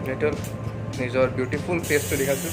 little নিজৰ beautiful ফেচটো দেখাইছোঁ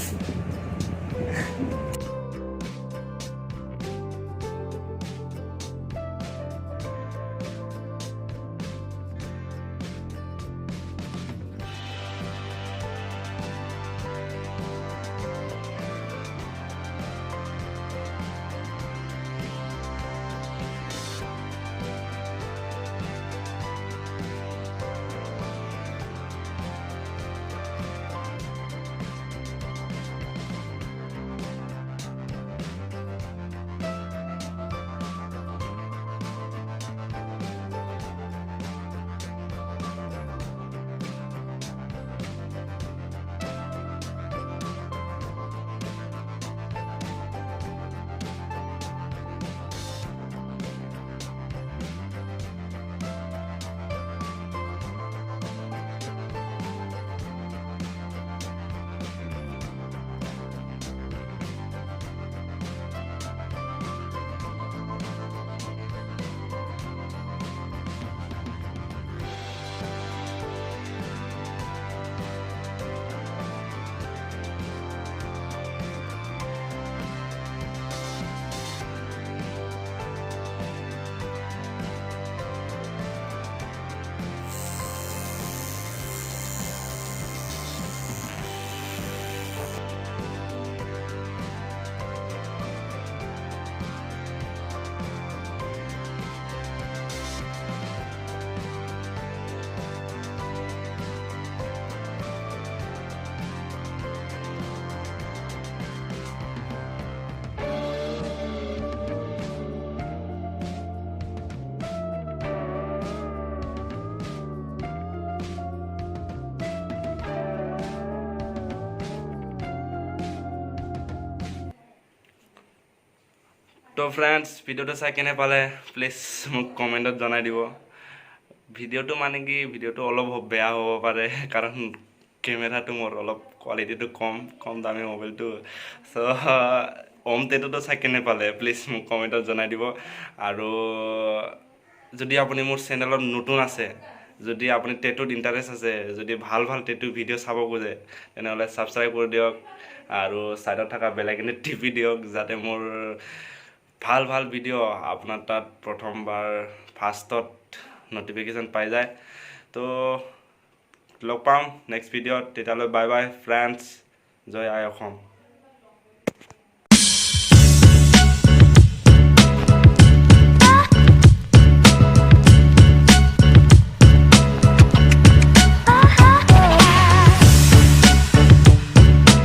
তো ফ্ৰেণ্ডছ ভিডিঅ'টো চাই কেনে পালে প্লিজ মোক কমেণ্টত জনাই দিব ভিডিঅ'টো মানে কি ভিডিঅ'টো অলপ বেয়া হ'ব পাৰে কাৰণ কেমেৰাটো মোৰ অলপ কোৱালিটিটো কম দামী মোবাইলটো চ' হোম থিয়েটাৰটো চাই কেনে পালে প্লিজ মোক কমেণ্টত জনাই দিব আৰু যদি আপুনি মোৰ চেনেলত নতুন আছে যদি আপুনি টেটুত ইণ্টাৰেষ্ট আছে যদি ভাল টেটু ভিডিঅ' চাব খোজে তেনেহ'লে ছাবস্ক্ৰাইব কৰি দিয়ক আৰু ছাইডত থকা বেল আইকনটো টিপি দিয়ক যাতে মোৰ ভাল ভিডিঅ' আপোনাৰ তাত প্ৰথমবাৰ ফাৰ্ষ্টত নটিফিকেশ্যন পাই যায় তো লগ পাম নেক্সট ভিডিঅ'ত তেতিয়ালৈ বাই বাই ফ্ৰেণ্ডছ জয় আই অসম